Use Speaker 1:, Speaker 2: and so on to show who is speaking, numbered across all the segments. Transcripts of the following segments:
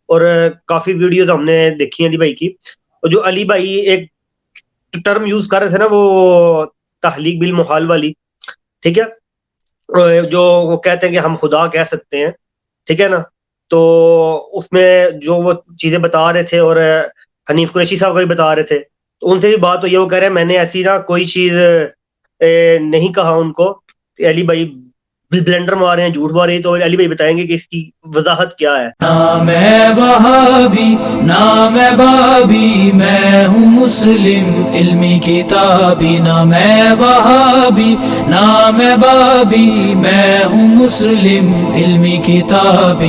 Speaker 1: اور کافی ویڈیوز ہم نے دیکھی ہیں علی بھائی کی. اور جو علی بھائی ایک ٹرم یوز کر رہے تھے نا وہ تحلیق بالمحال والی, ٹھیک ہے, جو وہ کہتے ہیں کہ ہم خدا کہہ سکتے ہیں, ٹھیک ہے نا, تو اس میں جو وہ چیزیں بتا رہے تھے اور حنیف قریشی صاحب کو بھی بتا رہے تھے, تو ان سے بھی بات ہوئی ہے, وہ کہہ رہے ہیں میں نے ایسی نا کوئی چیز نہیں کہا ان کو. علی بھائی بلنڈر مار رہے ہیں, جھوٹ مار رہے ہیں, تو علی بھائی بتائیں گے کہ اس کی وضاحت کیا ہے.
Speaker 2: نہ میں وہابی نہ میں بابی، میں ہوں مسلم علمی کتابی. نہ میں وہابی نہ میں بابی، میں ہوں مسلم علمی کتابی.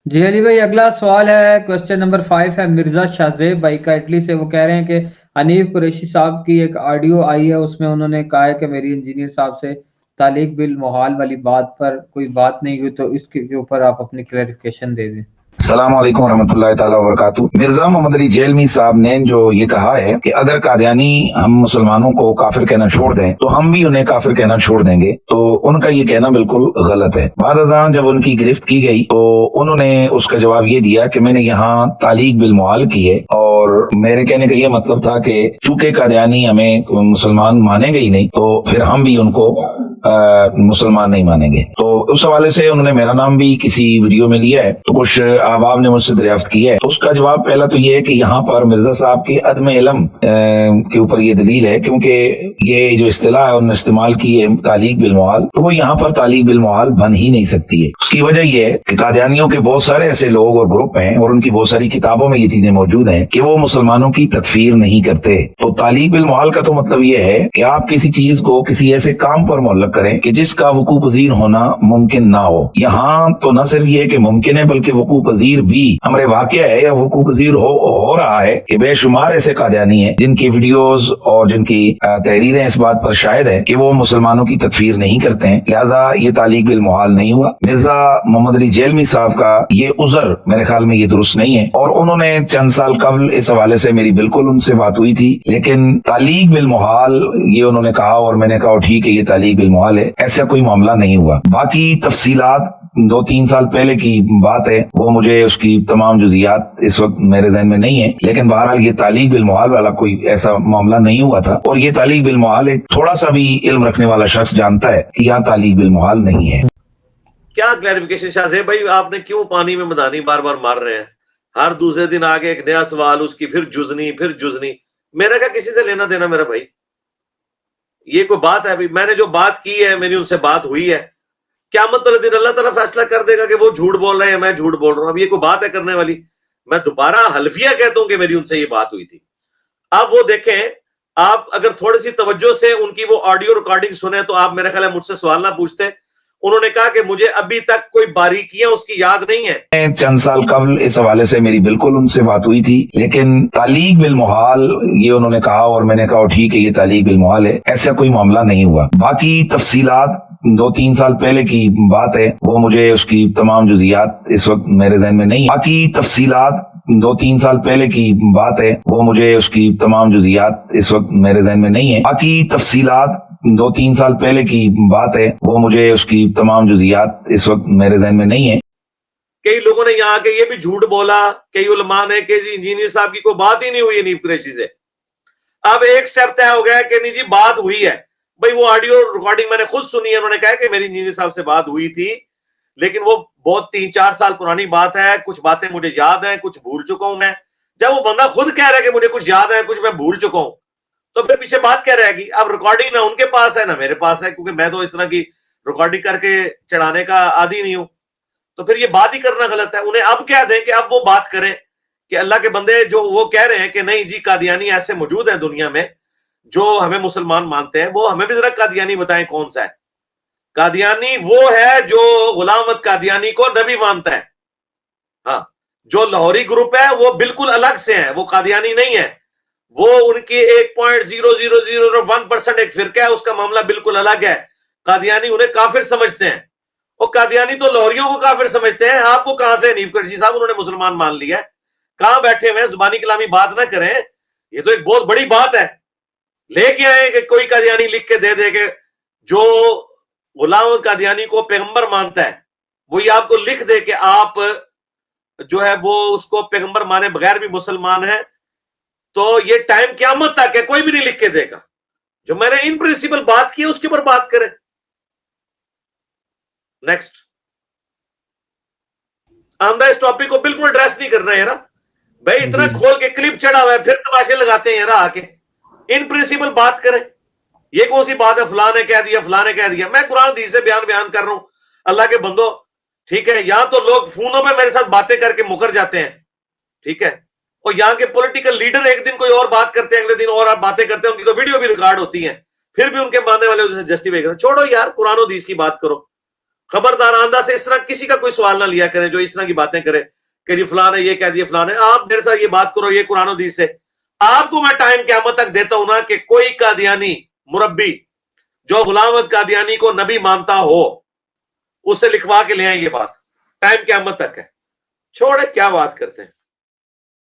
Speaker 3: جی علی بھائی اگلا سوال ہے, کوشچن نمبر 5 ہے مرزا شاہزیب بھائی کا اٹلی سے. وہ کہہ رہے ہیں کہ حنیف قریشی صاحب کی ایک آڈیو آئی ہے, اس میں انہوں نے کہا ہے کہ میری انجینئر صاحب سے تعلیق بالمحال والی بات پر کوئی بات نہیں ہوئی, تو اس کے اوپر آپ اپنی کلیریفیکیشن دے دیں.
Speaker 4: السلام علیکم ورحمۃ اللہ تعالیٰ وبرکاتہ. مرزا محمد علی جیلمی صاحب نے جو یہ کہا ہے کہ اگر قادیانی ہم مسلمانوں کو کافر کہنا چھوڑ دیں تو ہم بھی انہیں کافر کہنا چھوڑ دیں گے, تو ان کا یہ کہنا بالکل غلط ہے. بعد ازاں جب ان کی گرفت کی گئی تو انہوں نے اس کا جواب یہ دیا کہ میں نے یہاں تعلیق بالمحال کی ہے, اور میرے کہنے کا یہ مطلب تھا کہ چونکہ قادیانی ہمیں مسلمان مانیں گے ہی نہیں تو پھر ہم بھی ان کو مسلمان نہیں مانیں گے. تو اس حوالے سے انہوں نے میرا نام بھی کسی ویڈیو میں لیا ہے, تو کچھ احباب نے مجھ سے دریافت کی ہے. تو اس کا جواب پہلا تو یہ ہے کہ یہاں پر مرزا صاحب کے عدم علم کے اوپر یہ دلیل ہے, کیونکہ یہ جو اصطلاح ہے انہوں نے استعمال کی ہے تعلیق بالمحال, تو وہ یہاں پر تعلیق بالمحال بن ہی نہیں سکتی ہے. اس کی وجہ یہ ہے کہ قادیانیوں کے بہت سارے ایسے لوگ اور گروپ ہیں, اور ان کی بہت ساری کتابوں میں یہ چیزیں موجود ہیں کہ وہ مسلمانوں کی تکفیر نہیں کرتے. تو تعلیق بالمحال کا تو مطلب یہ ہے کہ آپ کسی چیز کو کسی ایسے کام پر معلق کریں کہ جس کا وقوع پذیر ہونا ممکن نہ ہو. یہاں تو نہ صرف یہ کہ ممکن ہے بلکہ وقوع پذیر بھی ہمارے واقعہ ہے یا وقوع پذیر ہو رہا ہے کہ بے شمار ایسے قادیانی ہیں جن کی ویڈیوز اور جن کی تحریریں اس بات پر شاہد ہیں کہ وہ مسلمانوں کی تکفیر نہیں کرتے ہیں, لہذا یہ تعلیق بالمحال نہیں ہوا. مرزا محمد علی جیلمی صاحب کا یہ عذر میرے خیال میں یہ درست نہیں ہے, اور انہوں نے چند سال قبل اس حوالے سے میری بالکل ان سے بات ہوئی تھی, لیکن تعلیق بالمحال یہ انہوں نے کہا اور میں نے کہا ٹھیک ہے یہ تعلیق بالمحال ہے, ایسا کوئی معاملہ نہیں ہوا. باقی تفصیلات 2-3 سال پہلے کی بات ہے, وہ مجھے اس کی تمام جزیات اس وقت میرے ذہن میں نہیں ہے, لیکن بہرحال یہ تعلیق بالمحال والا کوئی ایسا معاملہ نہیں ہوا تھا. اور یہ تعلیق بالمحال ایک تھوڑا سا بھی علم رکھنے والا شخص جانتا ہے کہ یہاں تعلیق بالمحال نہیں ہے.
Speaker 5: کیا کلیریفیکیشن شاہ زیب بھائی, آپ نے کیوں پانی میں مدانی بار بار مار رہے ہیں؟ ہر دوسرے دن آگے ایک نیا سوال, اس کی پھر جزنی. میرا کیا کسی سے لینا دینا میرا بھائی؟ یہ کوئی بات ہے؟ میں نے جو بات کی ہے میری ان سے بات ہوئی ہے, کیا مطلب دن اللہ تعالیٰ فیصلہ کر دے گا کہ وہ جھوٹ بول رہے ہیں میں جھوٹ بول رہا ہوں. اب یہ کوئی بات ہے کرنے والی؟ میں دوبارہ حلفیہ کہتا ہوں کہ میری ان سے یہ بات ہوئی تھی. اب وہ دیکھیں, آپ اگر تھوڑی سی توجہ سے ان کی وہ آڈیو ریکارڈنگ سنیں تو آپ میرے خیال ہے مجھ سے سوال نہ پوچھتے. انہوں نے کہا کہ مجھے ابھی تک کوئی باریکیاں اس کی یاد نہیں ہے.
Speaker 4: چند سال قبل اس حوالے سے میری بالکل ان سے بات ہوئی تھی, لیکن تعلیق بالمحال یہ انہوں نے کہا اور میں نے کہا ٹھیک ہے یہ تعلیق بالمحال ہے, ایسا کوئی معاملہ نہیں ہوا. باقی تفصیلات 2-3 سال پہلے کی بات ہے, وہ مجھے اس کی تمام جزیات اس وقت میرے ذہن میں نہیں ہے. باقی تفصیلات 2-3 سال پہلے کی بات ہے, وہ مجھے اس کی تمام جزیات اس وقت میرے ذہن میں نہیں ہے. باقی تفصیلات 2-3 سال پہلے کی بات ہے, وہ مجھے اس کی تمام جزیات اس وقت میرے ذہن میں نہیں ہے.
Speaker 5: کئی لوگوں نے یہاں کے یہ بھی جھوٹ بولا, کئی علماء نے کہ جی انجینئر صاحب کی کوئی بات ہی نہیں ہوئی حنیف قریشی سے. اب ایک سٹیپ طے ہو گیا کہ نہیں جی بات ہوئی ہے. بھائی وہ آڈیو ریکارڈنگ میں نے خود سنی ہے, انہوں نے کہا کہ میری انجینئر صاحب سے بات ہوئی تھی, لیکن وہ بہت 3-4 سال پرانی بات ہے, کچھ باتیں مجھے یاد ہیں, کچھ بھول چکا ہوں میں. جب وہ بندہ خود کہہ رہا ہے کہ مجھے کچھ یاد ہے, کچھ میں بھول چکا ہوں, تو پھر پیچھے بات کیا رہے گی؟ اب ریکارڈنگ نہ ان کے پاس ہے نہ میرے پاس ہے, کیونکہ میں تو اس طرح کی ریکارڈنگ کر کے چڑھانے کا عادی نہیں ہوں, تو پھر یہ بات ہی کرنا غلط ہے. انہیں اب کہہ دیں کہ اب وہ بات کریں کہ اللہ کے بندے جو وہ کہہ رہے ہیں کہ نہیں جی قادیانی ایسے موجود ہیں دنیا میں جو ہمیں مسلمان مانتے ہیں, وہ ہمیں بھی ذرا قادیانی بتائیں کون سا ہے. قادیانی وہ ہے جو غلام احمد قادیانی کو نبی مانتا ہے. ہاں, جو لاہوری گروپ ہے وہ بالکل الگ سے ہیں, وہ قادیانی نہیں ہے. وہ ان کی 1.0001% ایک فرقہ ہے, اس کا معاملہ بالکل الگ ہے. قادیانی انہیں کافر سمجھتے ہیں, اور قادیانی تو لاہوریوں کو کافر سمجھتے ہیں. آپ کو کہاں سے حنیف قریشی صاحب انہوں نے مسلمان مان لیا ہے؟ کہاں بیٹھے ہوئے ہیں؟ زبانی کلامی بات نہ کریں, یہ تو ایک بہت بڑی بات ہے. لے کے آئے کہ کوئی قادیانی لکھ کے دے دے کہ جو غلام قادیانی کو پیغمبر مانتا ہے وہ یہ آپ کو لکھ دے کہ آپ جو ہے وہ اس کو پیغمبر مانے بغیر بھی مسلمان ہے، تو یہ ٹائم قیامت تک ہے، کوئی بھی نہیں لکھ کے دے گا. جو میں نے ان پرنسپل بات کی اس کے اوپر بات کریں. نیکسٹ. آمدہ اس ٹاپک کو بالکل ایڈریس نہیں کرنا ہے یار بھائی، اتنا کھول کے کلپ چڑھا ہوا ہے پھر تماشے لگاتے ہیں یار آ کے. ان پرنسپل بات کریں. یہ کون سی بات ہے فلاں نے کہہ دیا فلاں نے کہہ دیا؟ میں قرآن حدیث سے بیان کر رہا ہوں. اللہ کے بندو ٹھیک ہے، یہاں تو لوگ فونوں پہ میرے ساتھ باتیں کر کے مکر جاتے ہیں، ٹھیک ہے، اور یہاں کے پولیٹیکل لیڈر ایک دن کوئی اور بات کرتے ہیں، اگلے دن اور آپ باتیں کرتے ہیں، ان کی تو ویڈیو بھی ریکارڈ ہوتی ہیں، پھر بھی ان کے ماننے والے اسے جسٹیفائی کرتے ہیں. چھوڑو یار، قرآن و حدیث کی بات کرو. خبردار آئندہ سے اس طرح کسی کا کوئی سوال نہ لیا کریں جو اس طرح کی باتیں کرے کہ جی فلاں نے یہ کہہ دیا فلاں نے. آپ میرے ساتھ یہ بات کرو یہ قرآن و حدیث سے. آپ کو میں ٹائم قیامت تک دیتا ہوں نا کہ کوئی قادیانی مربی جو غلام احمد قادیانی کو نبی مانتا ہو اس سے لکھوا کے لے آئیں یہ بات. ٹائم قیامت تک ہے. چھوڑے کیا بات کرتے ہیں.